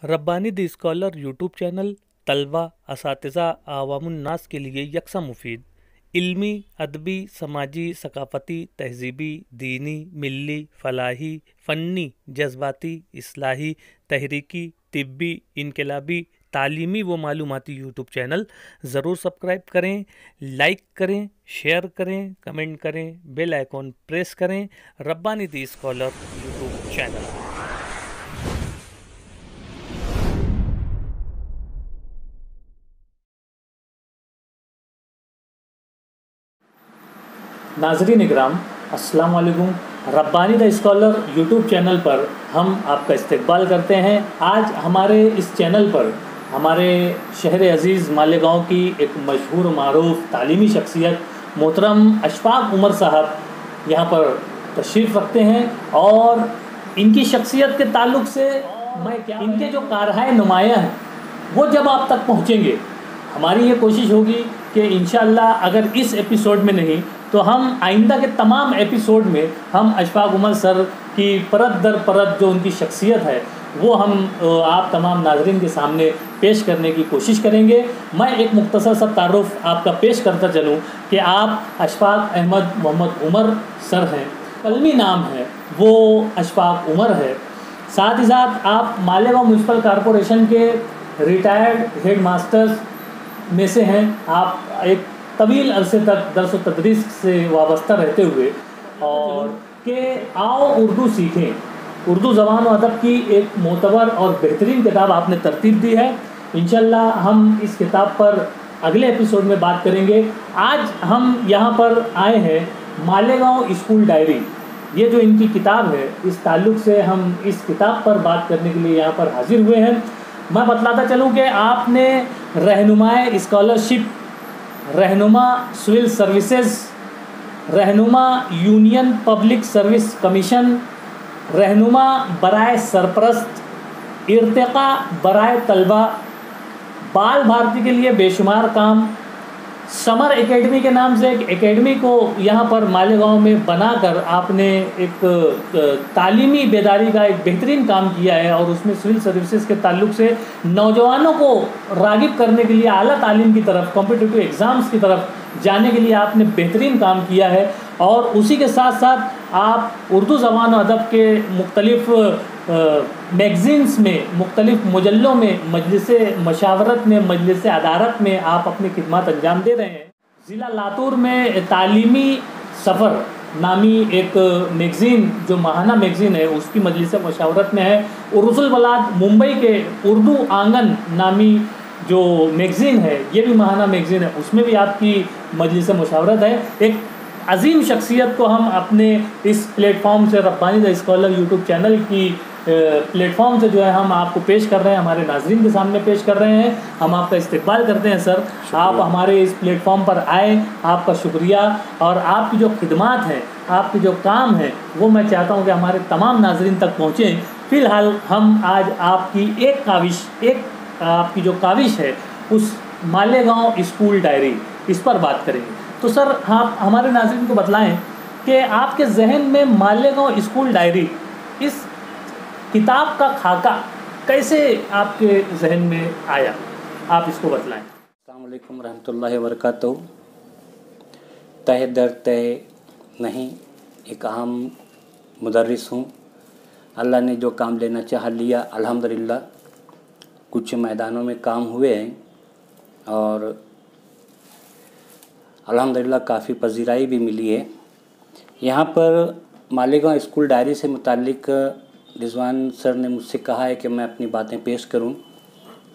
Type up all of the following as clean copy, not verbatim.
Rabbani the scholar YouTube channel तलबा असातिज़ा आवामुन्नास के लिए यकसा मुफीद, इल्मी, अदबी, समाजी, सकाफ़ती, तहज़ीबी, दीनी, मिल्ली, फ़लाही, फ़न्नी, जज्बाती, इस्लाही, तहरीकी, तिब्बी, इनकलाबी, तालीमी व मालूमाती यूट्यूब चैनल ज़रूर सब्सक्राइब करें, लाइक करें, शेयर करें, कमेंट करें, बेल आइकॉन प्रेस करें। Rabbani the scholar YouTube channel. नाज़रीन इकराम, अस्सलाम वालेकुम। Rabbani the scholar YouTube channel पर हम आपका इस्तकबाल करते हैं। आज हमारे इस चैनल पर हमारे शहर अज़ीज़ मालेगांव की एक मशहूर मारूफ तालीमी शख्सियत मोहतरम अशफाक उमर साहब यहाँ पर तशरीफ़ रखते हैं और इनकी शख्सियत के ताल्लुक़ से इनके जो कारहाय नुमायाँ हैं वो जब आप तक पहुँचेंगे, हमारी ये कोशिश होगी कि इंशाअल्लाह अगर इस एपिसोड में नहीं तो हम आइंदा के तमाम एपिसोड में हम अशफाक उमर सर की परत दर परत जो उनकी शख्सियत है वो हम आप तमाम नाज़रीन के सामने पेश करने की कोशिश करेंगे। मैं एक मुख्तसर सा तारुफ आपका पेश करता चलूँ कि आप अशफाक अहमद मोहम्मद उमर सर हैं, कलमी नाम है वो अशफाक उमर है। साथ ही साथ आप मालेगांव म्यूनसिपल कॉरपोरेशन के रिटायर्ड हेड मास्टर्स में से हैं। आप एक तवील अरसे तक दर्स व तदरीस से वाबस्ता रहते हुए और के आओ उर्दू सीखें, उर्दू ज़बान व अदब की एक मोतबर और बेहतरीन किताब आपने तरतीब दी है। इंशाअल्लाह हम इस किताब पर अगले एपिसोड में बात करेंगे। आज हम यहाँ पर आए हैं मालेगांव स्कूल डायरी, ये जो इनकी किताब है इस ताल्लुक़ से हम इस किताब पर बात करने के लिए यहाँ पर हाजिर हुए हैं। मैं बतलाता चलूँ कि आपने रहनुमाए स्कॉलरशिप, रहनुमा सिविल सर्विसेज, रहनुमा यूनियन पब्लिक सर्विस कमीशन, रहनुमा बराए सरपरस्त, इर्तिका बराए तलबा, बाल भारती के लिए बेशुमार काम, समर एकेडमी के नाम से एक एकेडमी को यहाँ पर मालेगांव में बनाकर आपने एक तालीमी बेदारी का एक बेहतरीन काम किया है और उसमें सिविल सर्विसेज के ताल्लुक़ से नौजवानों को राग़िब करने के लिए आला तालीम की तरफ, कॉम्पिटिटिव एग्ज़ाम्स की तरफ जाने के लिए आपने बेहतरीन काम किया है। और उसी के साथ साथ आप उर्दू ज़बान और अदब के मुख्तलिफ़ मैगज़ीन्स में, मुख्तलिफ़ मुजल्लों में, मजलिस मशावरत में, मजलिस अदारत में आप अपनी खिदमत अंजाम दे रहे हैं। ज़िला लातूर में तालीमी सफ़र नामी एक मैगज़ीन जो माहाना मैगज़ीन है उसकी मजलिस मशावरत में है। उर्सुल बलाद मुंबई के उर्दू आंगन नामी जो मैगज़ीन है ये भी माहाना मैगज़ीन है, उसमें भी आपकी मजलिस मशावरत है। एक अजीम शख्सियत को हम अपने इस प्लेटफॉर्म से, Rabbani the scholar YouTube channel की प्लेटफॉर्म से जो है हम आपको पेश कर रहे हैं, हमारे नाज़रीन के सामने पेश कर रहे हैं। हम आपका इस्तकबाल करते हैं सर, आप हमारे इस प्लेटफॉर्म पर आए, आपका शुक्रिया। और आपकी जो खिदमात हैं, आपकी जो काम है वो मैं चाहता हूँ कि हमारे तमाम नाज़रीन तक पहुँचें। फ़िलहाल हम आज आपकी एक काविश, एक आपकी जो काविश है उस मालेगांव स्कूल डायरी, इस पर बात करेंगे। तो सर आप हमारे नाज़रीन को बतलाएं कि आपके जहन में मालेगांव स्कूल डायरी, इस किताब का खाका कैसे आपके जहन में आया, आप इसको बतलाएं। अस्सलाम वालेकुम रहमतुल्लाहि व बरकातहू। तह दर तह नहीं, एक आम मुदर्रिस हूँ। अल्लाह ने जो काम लेना चाह लिया, अल्हम्दुलिल्लाह। कुछ मैदानों में काम हुए हैं और अल्हम्दुलिल्लाह काफ़ी पजीराई भी मिली है। यहाँ पर मालेगांव स्कूल डायरी से मुताल्लिक़ रिजवान सर ने मुझसे कहा है कि मैं अपनी बातें पेश करूं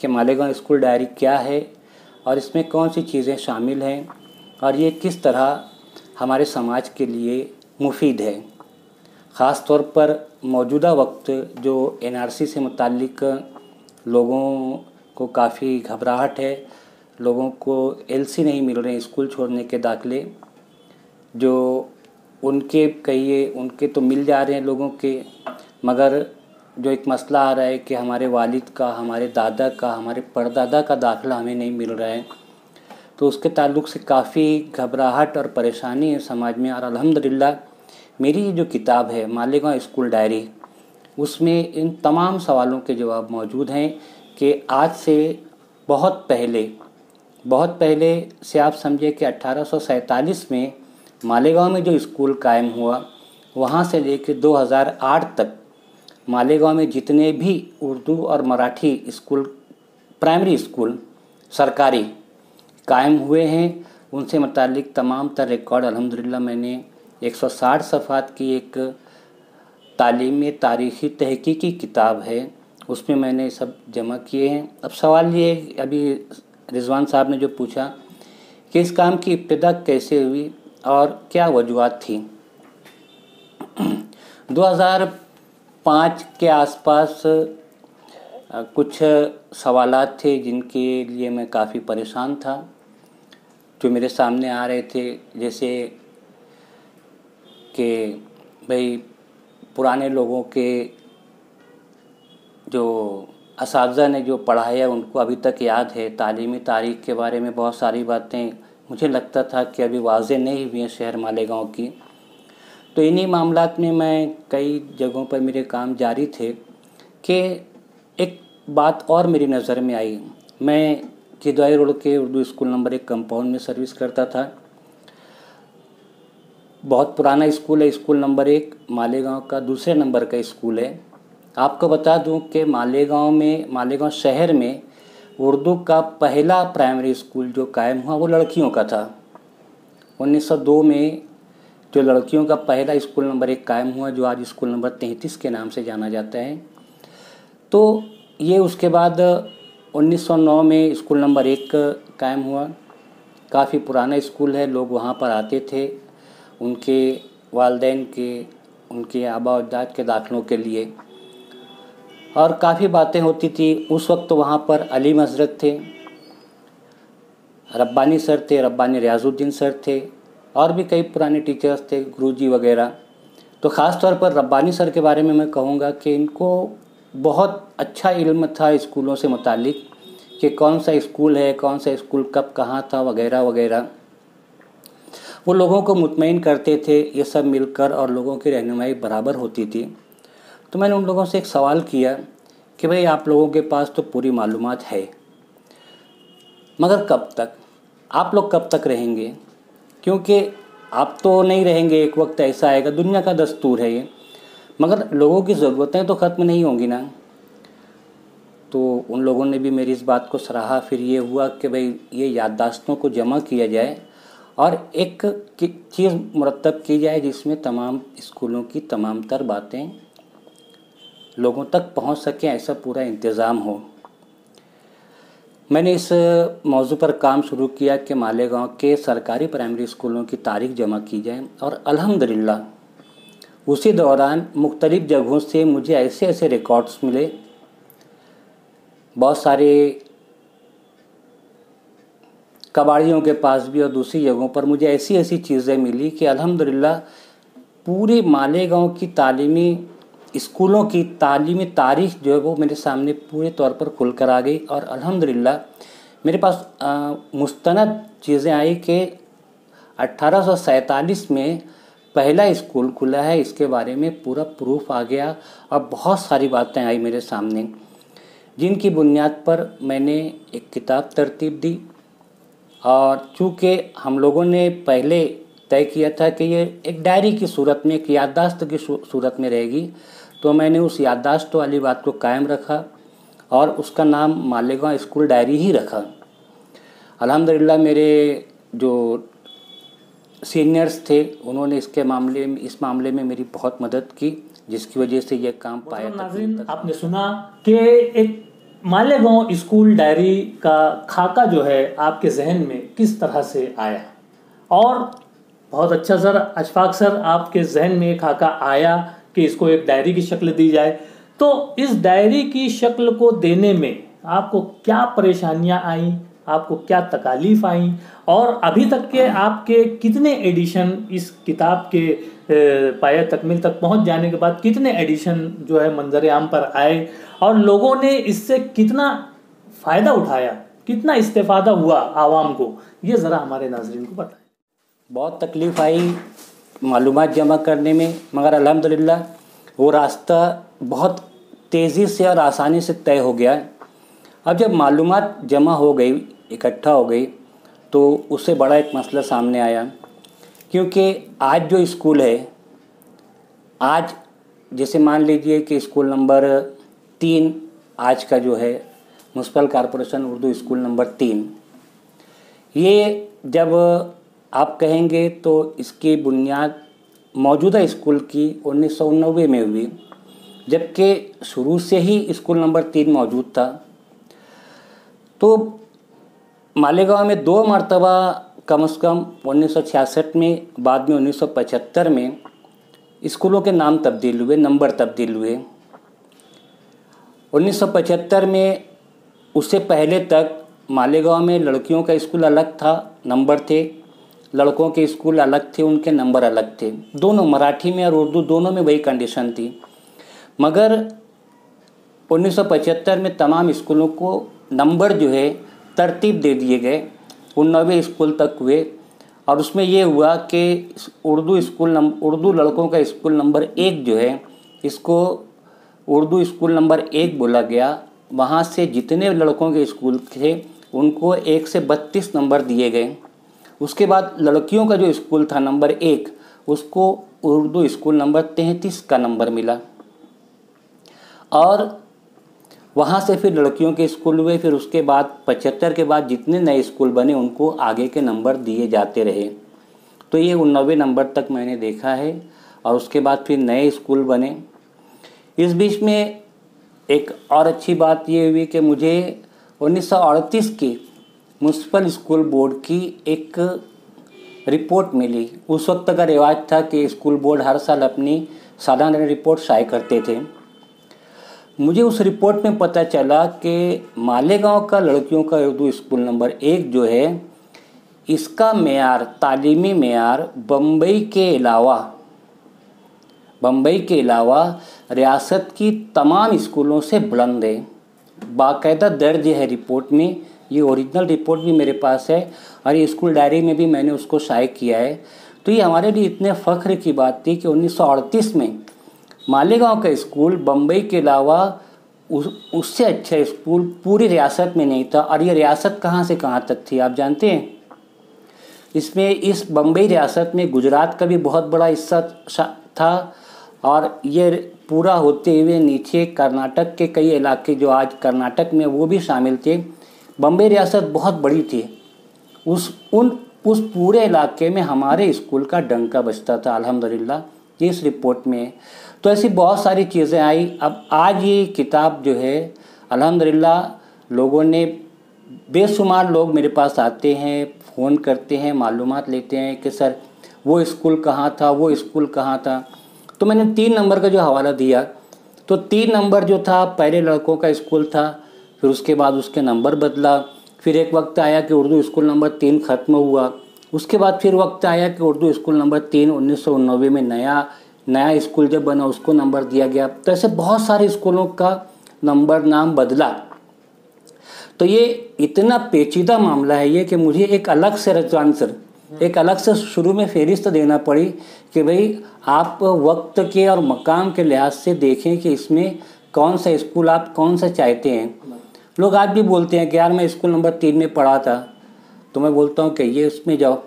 कि मालेगांव स्कूल डायरी क्या है और इसमें कौन सी चीज़ें शामिल हैं और ये किस तरह हमारे समाज के लिए मुफीद है। ख़ास तौर पर मौजूदा वक्त जो एनआरसी से मुताल्लिक़ लोगों को काफ़ी घबराहट है, लोगों को एलसी नहीं मिल रहे हैं स्कूल छोड़ने के दाखिले, जो उनके तो मिल जा रहे हैं लोगों के, मगर जो एक मसला आ रहा है कि हमारे वालिद का, हमारे दादा का, हमारे परदादा का दाखिला हमें नहीं मिल रहा है, तो उसके ताल्लुक़ से काफ़ी घबराहट और परेशानी है समाज में। और अल्हम्दुलिल्लाह मेरी जो किताब है मालेगांव स्कूल डायरी, उसमें इन तमाम सवालों के जवाब मौजूद हैं कि आज से बहुत पहले से आप समझे कि 1847 में मालेगांव में जो स्कूल कायम हुआ, वहाँ से लेकर 2008 तक मालेगांव में जितने भी उर्दू और मराठी स्कूल, प्राइमरी स्कूल सरकारी कायम हुए हैं, उनसे मुतालिक तमाम तर रिकॉर्ड अल्हम्दुलिल्लाह मैंने 160 सफ़हात की एक तालीमी तारीख़ी तहकीकी किताब है, उसमें मैंने सब जमा किए हैं। अब सवाल ये अभी रिजवान साहब ने जो पूछा कि इस काम की इब्तिदा कैसे हुई और क्या वजूहात थी। 2005 के आसपास कुछ सवालात थे जिनके लिए मैं काफ़ी परेशान था, जो मेरे सामने आ रहे थे, जैसे कि भाई पुराने लोगों के जो असातिज़ा ने जो पढ़ाया उनको अभी तक याद है। तालीमी तारीख़ के बारे में बहुत सारी बातें मुझे लगता था कि अभी वाज़ेह नहीं हुई हैं शहर मालेगांव की। तो इन्हीं मामलात में मैं कई जगहों पर मेरे काम जारी थे कि एक बात और मेरी नज़र में आई। मैं किदवाई रोड के उर्दू स्कूल नंबर 1 कंपाउंड में सर्विस करता था। बहुत पुराना स्कूल है, स्कूल नंबर 1 मालेगांव का दूसरे नंबर का स्कूल है। आपको बता दूं कि मालेगांव शहर में उर्दू का पहला प्राइमरी स्कूल जो कायम हुआ वो लड़कियों का था। 1902 में जो लड़कियों का पहला स्कूल नंबर 1 कायम हुआ, जो आज स्कूल नंबर 33 के नाम से जाना जाता है। तो ये उसके बाद 1909 में स्कूल नंबर 1 कायम हुआ। काफ़ी पुराना स्कूल है, लोग वहाँ पर आते थे उनके वालिदैन के, उनके आबा अजदाद के दाखिलों के लिए, और काफ़ी बातें होती थी। उस वक्त तो वहाँ पर अलीम हज़रत थे, रब्बानी सर थे, रब्बानी रियाजुद्दीन सर थे, और भी कई पुराने टीचर्स थे, गुरुजी वगैरह। तो ख़ास तौर पर रब्बानी सर के बारे में मैं कहूँगा कि इनको बहुत अच्छा इल्म था स्कूलों से मुतालिक कि कौन सा स्कूल है, कौन सा स्कूल कब कहाँ था वगैरह वगैरह। वो लोगों को मुतमईन करते थे ये सब मिलकर, और लोगों की रहनुमाई बराबर होती थी। तो मैंने उन लोगों से एक सवाल किया कि भाई आप लोगों के पास तो पूरी मालूमात है, मगर कब तक, आप लोग कब तक रहेंगे? क्योंकि आप तो नहीं रहेंगे, एक वक्त ऐसा आएगा, दुनिया का दस्तूर है ये, मगर लोगों की ज़रूरतें तो ख़त्म नहीं होंगी ना। तो उन लोगों ने भी मेरी इस बात को सराहा। फिर ये हुआ कि भाई ये याददाश्तों को जमा किया जाए और एक चीज़ मुरतब की जाए जिसमें तमाम स्कूलों की तमाम तर बातें लोगों तक पहुंच सकें, ऐसा पूरा इंतज़ाम हो। मैंने इस मौजू पर काम शुरू किया कि मालेगांव के सरकारी प्राइमरी स्कूलों की तारीख़ जमा की जाए, और अल्हम्दुलिल्लाह उसी दौरान मुख्तलिफ़ जगहों से मुझे ऐसे ऐसे रिकॉर्ड्स मिले, बहुत सारे कबाड़ियों के पास भी और दूसरी जगहों पर मुझे ऐसी ऐसी चीज़ें मिली कि अल्हम्दुलिल्लाह पूरे मालेगांव की तालीमी स्कूलों की तालीमी तारीख़ जो है वो मेरे सामने पूरे तौर पर खुल कर आ गई। और अल्हम्दुलिल्लाह मेरे पास मुस्तनद चीज़ें आई कि 1847 में पहला स्कूल खुला है, इसके बारे में पूरा प्रूफ आ गया, और बहुत सारी बातें आई मेरे सामने, जिनकी बुनियाद पर मैंने एक किताब तरतीब दी। और चूँकि हम लोगों ने पहले तय किया था कि ये एक डायरी की सूरत में, एक याददाश्त की सूरत में रहेगी, तो मैंने उस याददाश्त वाली बात को कायम रखा और उसका नाम मालेगांव स्कूल डायरी ही रखा। अल्हम्दुलिल्लाह मेरे जो सीनियर्स थे उन्होंने इस मामले में मेरी बहुत मदद की, जिसकी वजह से यह काम पाया। नाज़रीन, आपने सुना कि एक मालेगांव स्कूल डायरी का खाका जो है आपके जहन में किस तरह से आया, और बहुत अच्छा सर, अशफाक सर, आपके जहन में खाका आया कि इसको एक डायरी की शक्ल दी जाए। तो इस डायरी की शक्ल को देने में आपको क्या परेशानियां आई, आपको क्या तकालीफ आई, और अभी तक के आपके कितने एडिशन इस किताब के पाया तकमील तक पहुंच जाने के बाद कितने एडिशन जो है मंजर आम पर आए, और लोगों ने इससे कितना फ़ायदा उठाया, कितना इस्तेफादा हुआ आवाम को, ये ज़रा हमारे नाज़रीन को बताएं। बहुत तकलीफ़ आई मालूमात जमा करने में, मगर अल्हम्दुलिल्लाह वो रास्ता बहुत तेज़ी से और आसानी से तय हो गया। अब जब मालूमात जमा हो गई, इकट्ठा हो गई, तो उससे बड़ा एक मसला सामने आया, क्योंकि आज जो स्कूल है, आज जैसे मान लीजिए कि स्कूल नंबर 3 आज का जो है municipal corporation Urdu school number 3, ये जब आप कहेंगे तो इसकी बुनियाद मौजूदा स्कूल की 1990 में हुई, जबकि शुरू से ही स्कूल नंबर 3 मौजूद था। तो मालेगांव में 2 मरतबा कम से कम 1966 में, बाद में 1975 में स्कूलों के नाम तब्दील हुए, नंबर तब्दील हुए। 1975 में, उससे पहले तक मालेगांव में लड़कियों का स्कूल अलग था, नंबर थे, लड़कों के स्कूल अलग थे, उनके नंबर अलग थे। दोनों मराठी में और उर्दू दोनों में वही कंडीशन थी। मगर 1975 में तमाम स्कूलों को नंबर जो है तरतीब दे दिए गए, 19 स्कूल तक हुए। और उसमें ये हुआ कि उर्दू लड़कों का स्कूल नंबर 1 जो है, इसको उर्दू स्कूल नंबर 1 बोला गया। वहाँ से जितने लड़कों के स्कूल थे उनको 1 से 32 नंबर दिए गए। उसके बाद लड़कियों का जो स्कूल था नंबर 1, उसको उर्दू स्कूल नंबर 33 का नंबर मिला। और वहाँ से फिर लड़कियों के स्कूल हुए। फिर उसके बाद 75 के बाद जितने नए स्कूल बने उनको आगे के नंबर दिए जाते रहे। तो ये 19 नंबर तक मैंने देखा है। और उसके बाद फिर नए स्कूल बने। इस बीच में एक और अच्छी बात ये हुई कि मुझे 1938 की म्युनिसिपल स्कूल बोर्ड की एक रिपोर्ट मिली। उस वक्त का रिवाज था कि स्कूल बोर्ड हर साल अपनी सालाना रिपोर्ट शाये करते थे। मुझे उस रिपोर्ट में पता चला कि मालेगांव का लड़कियों का उर्दू स्कूल नंबर 1 जो है, इसका मेयार, तालीमी मेयार बम्बई के अलावा रियासत की तमाम स्कूलों से बुलंद है। बाकायदा दर्ज है रिपोर्ट में। ये ओरिजिनल रिपोर्ट भी मेरे पास है और ये स्कूल डायरी में भी मैंने उसको शाये किया है। तो ये हमारे लिए इतने फ़ख्र की बात थी कि 1938 में मालेगांव का स्कूल बम्बई के अलावा उससे अच्छा स्कूल पूरी रियासत में नहीं था। और ये रियासत कहाँ से कहाँ तक थी आप जानते हैं? इस बम्बई रियासत में गुजरात का भी बहुत बड़ा हिस्सा था और ये पूरा होते हुए नीचे कर्नाटक के कई इलाके जो आज कर्नाटक में, वो भी शामिल थे। बम्बई रियासत बहुत बड़ी थी। उस पूरे इलाके में हमारे स्कूल का डंका बजता था अल्हम्दुलिल्लाह। इस रिपोर्ट में तो ऐसी बहुत सारी चीज़ें आई। अब आज ये किताब जो है अल्हम्दुलिल्लाह लोगों ने, बेशुमार लोग मेरे पास आते हैं, फ़ोन करते हैं, मालूमात लेते हैं कि सर वो स्कूल कहाँ था, वो स्कूल कहाँ था। तो मैंने 3 नंबर का जो हवाला दिया, तो 3 नंबर जो था पहले लड़कों का स्कूल था, फिर उसके बाद उसके नंबर बदला। फिर एक वक्त आया कि उर्दू स्कूल नंबर 3 ख़त्म हुआ। उसके बाद फिर वक्त आया कि उर्दू स्कूल नंबर 3 1990 में नया स्कूल जब बना उसको नंबर दिया गया। तो ऐसे बहुत सारे स्कूलों का नाम बदला। तो ये इतना पेचीदा मामला है ये कि मुझे एक अलग से शुरू में फहरिस्त देना पड़ी कि भाई आप वक्त के और मकाम के लिहाज से देखें कि इसमें कौन सा स्कूल आप कौन सा चाहते हैं। लोग आज भी बोलते हैं कि यार मैं स्कूल नंबर 3 में पढ़ा था, तो मैं बोलता हूँ कि ये उसमें जाओ।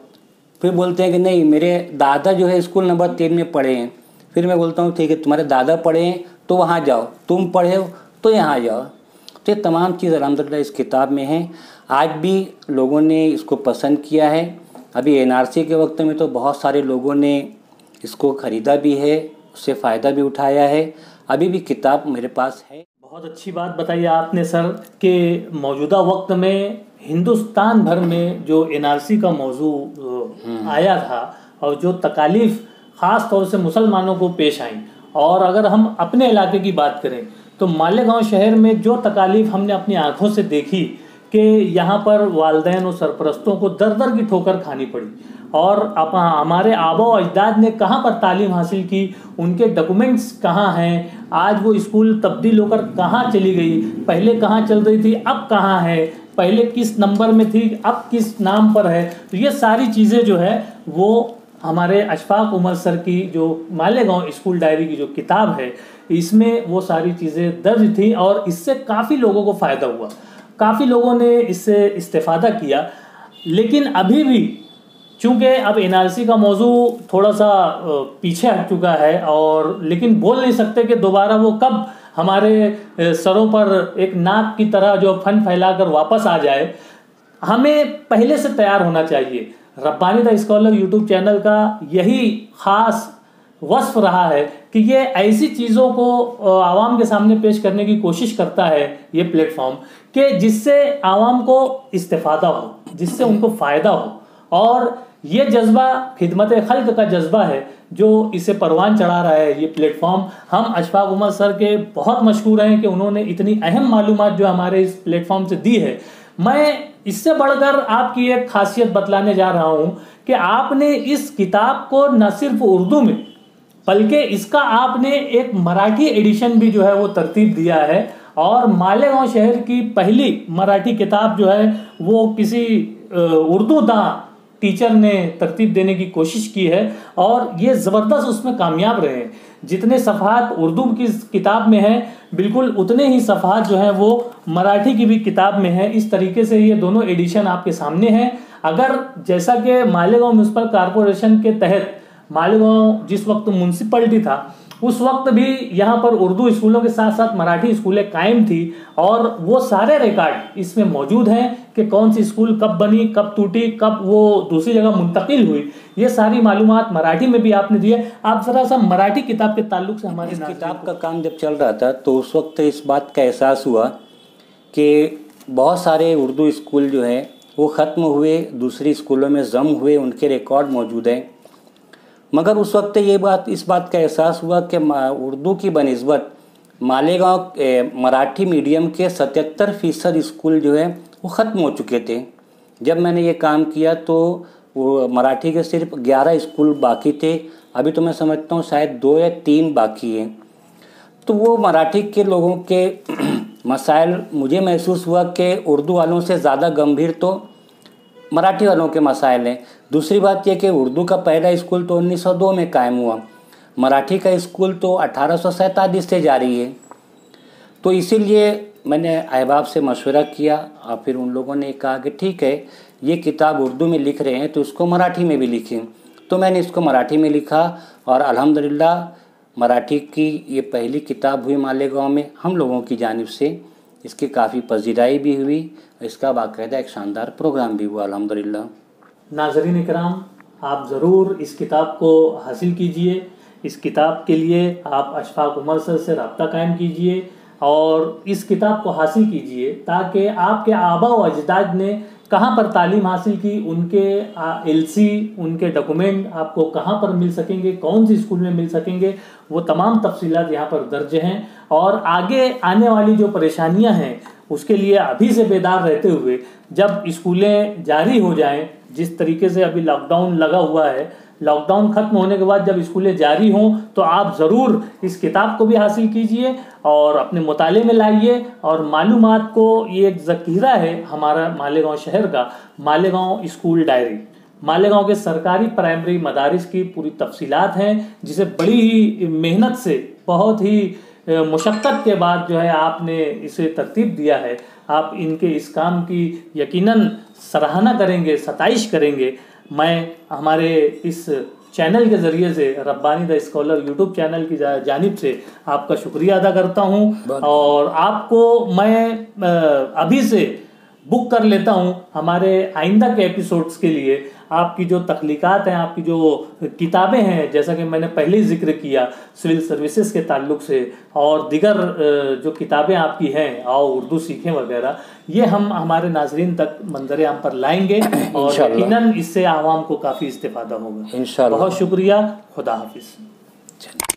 फिर बोलते हैं कि नहीं मेरे दादा जो है स्कूल नंबर 3 में पढ़े हैं। फिर मैं बोलता हूँ ठीक है, तुम्हारे दादा पढ़े हैं तो वहाँ जाओ, तुम पढ़े हो तो यहाँ जाओ। तो ये तमाम चीज़ अल्हम्दुलिल्लाह इस किताब में है। आज भी लोगों ने इसको पसंद किया है। अभी एनआरसी के वक्त में तो बहुत सारे लोगों ने इसको ख़रीदा भी है, उससे फ़ायदा भी उठाया है। अभी भी किताब मेरे पास है। बहुत अच्छी बात बताई आपने सर कि मौजूदा वक्त में हिंदुस्तान भर में जो एनआरसी का मौजू आया था और जो तकालीफ ख़ास तौर से मुसलमानों को पेश आई, और अगर हम अपने इलाके की बात करें तो मालेगांव शहर में जो तकालीफ हमने अपनी आंखों से देखी कि यहाँ पर वालिदैन और सरपरस्तों को दर दर की ठोकर खानी पड़ी, और हमारे आबा अजदाद ने कहाँ पर तालीम हासिल की, उनके डॉक्यूमेंट्स कहाँ हैं, आज वो स्कूल तब्दील होकर कहाँ चली गई, पहले कहाँ चल रही थी अब कहाँ है, पहले किस नंबर में थी अब किस नाम पर है। तो ये सारी चीज़ें जो है वो हमारे अशफाक उमर सर की जो मालेगांव स्कूल डायरी की जो किताब है, इसमें वो सारी चीज़ें दर्ज थी और इससे काफ़ी लोगों को फ़ायदा हुआ, काफ़ी लोगों ने इससे इस्तेफ़ादा किया। लेकिन अभी भी चूँकि अब एनआरसी का मौजू थोड़ा सा पीछे हट चुका है, और लेकिन बोल नहीं सकते कि दोबारा वो कब हमारे सरों पर एक नाक की तरह जो फन फैलाकर वापस आ जाए। हमें पहले से तैयार होना चाहिए। Rabbani the scholar YouTube channel का यही ख़ास वस्फ रहा है कि ये ऐसी चीज़ों को आवाम के सामने पेश करने की कोशिश करता है, ये प्लेटफॉर्म, कि जिससे आवाम को इस्तेफादा हो, जिससे उनको फ़ायदा हो। और ये जज्बा खिदमत खल्क का जज्बा है जो इसे परवान चढ़ा रहा है ये प्लेटफॉर्म। हम अशफाक उमर सर के बहुत मशहूर हैं कि उन्होंने इतनी अहम मालूमात जो हमारे इस प्लेटफॉर्म से दी है। मैं इससे बढ़कर आपकी एक खासियत बतलाने जा रहा हूं कि आपने इस किताब को न सिर्फ उर्दू में, बल्कि इसका आपने एक मराठी एडिशन भी जो है वो तरतीब दिया है। और मालेगांव शहर की पहली मराठी किताब जो है वो किसी उर्दू दां टीचर ने तरतीब देने की कोशिश की है, और ये ज़बरदस्त उसमें कामयाब रहे हैं। जितने सफ़हात उर्दू की किताब में हैं, बिल्कुल उतने ही सफ़हात जो हैं वो मराठी की भी किताब में है। इस तरीके से ये दोनों एडिशन आपके सामने हैं। अगर जैसा कि मालेगांव म्यूनसिपल कॉरपोरेशन के तहत मालेगांव जिस वक्त म्यूनसिपलिटी था, उस वक्त भी यहाँ पर उर्दू स्कूलों के साथ साथ मराठी स्कूलें कायम थी, और वो सारे रिकॉर्ड इसमें मौजूद हैं कि कौन सी स्कूल कब बनी, कब टूटी, कब वो दूसरी जगह मुंतकिल हुई। ये सारी मालूमात मराठी में भी आपने दी है। आप ज़रा सा मराठी किताब के ताल्लुक से हमारे इस किताब का काम जब चल रहा था तो उस वक्त इस बात का एहसास हुआ कि बहुत सारे उर्दू स्कूल जो है वो ख़त्म हुए, दूसरी स्कूलों में जम हुए, उनके रिकॉर्ड मौजूद हैं। मगर उस वक्त इस बात का एहसास हुआ कि उर्दू की बनिस्बत मालेगांव मराठी मीडियम के 77% स्कूल जो है वो ख़त्म हो चुके थे। जब मैंने ये काम किया तो वो मराठी के सिर्फ 11 स्कूल बाकी थे। अभी तो मैं समझता हूँ शायद 2 या 3 बाकी हैं। तो वो मराठी के लोगों के मसाइल मुझे महसूस हुआ कि उर्दू वालों से ज़्यादा गंभीर तो मराठी वालों के मसाइल हैं। दूसरी बात यह कि उर्दू का पहला स्कूल तो 1902 में कायम हुआ, मराठी का स्कूल तो 1847 से जारी है। तो इसीलिए मैंने अहबाब से मशवरा किया और फिर उन लोगों ने कहा कि ठीक है, ये किताब उर्दू में लिख रहे हैं तो इसको मराठी में भी लिखें। तो मैंने इसको मराठी में लिखा और अल्हम्दुलिल्लाह मराठी की ये पहली किताब हुई मालेगांव में। हम लोगों की जानिब से इसकी काफ़ी पजीराई भी हुई, इसका बाकायदा एक शानदार प्रोग्राम भी हुआ अल्हम्दुलिल्लाह। नाज़रीन इकराम, आप ज़रूर इस किताब को हासिल कीजिए। इस किताब के लिए आप अशफाक उमर सर से रब्ता कायम कीजिए और इस किताब को हासिल कीजिए ताकि आपके आबा व अजदाद ने कहाँ पर तालीम हासिल की, उनके एलसी, उनके डॉक्यूमेंट आपको कहाँ पर मिल सकेंगे, कौन सी स्कूल में मिल सकेंगे, वो तमाम तफसीलात यहाँ पर दर्ज हैं। और आगे आने वाली जो परेशानियाँ हैं उसके लिए अभी से बेदार रहते हुए जब स्कूलें जारी हो जाएं, जिस तरीके से अभी लॉकडाउन लगा हुआ है, लॉकडाउन ख़त्म होने के बाद जब स्कूलें जारी हों तो आप ज़रूर इस किताब को भी हासिल कीजिए और अपने मुताले में लाइए। और मालूमात को ये एक ज़ख़ीरा है हमारा मालेगांव शहर का, मालेगांव स्कूल डायरी। मालेगांव के सरकारी प्राइमरी मदारिस की पूरी तफसीलात हैं, जिसे बड़ी ही मेहनत से, बहुत ही मुशक्क़त के बाद जो है आपने इसे तरतीब दिया है। आप इनके इस काम की यकीनन सराहना करेंगे, सताइश करेंगे। मैं हमारे इस चैनल के ज़रिए से, Rabbani the scholar YouTube channel की जानिब से आपका शुक्रिया अदा करता हूँ और आपको मैं अभी से बुक कर लेता हूँ हमारे आइंदा के एपिसोड्स के लिए। आपकी जो तख्लीकात हैं, आपकी जो किताबें हैं, जैसा कि मैंने पहले ही जिक्र किया सिविल सर्विसेज के ताल्लुक से, और दिगर जो किताबें आपकी हैं, आओ उर्दू सीखें वगैरह, ये हम हमारे नाजरीन तक मंजर आम पर लाएंगे और यकीनन इससे आवाम को काफ़ी इस्तेफादा होगा। इंशाअल्लाह। बहुत शुक्रिया। खुदा हाफिज़।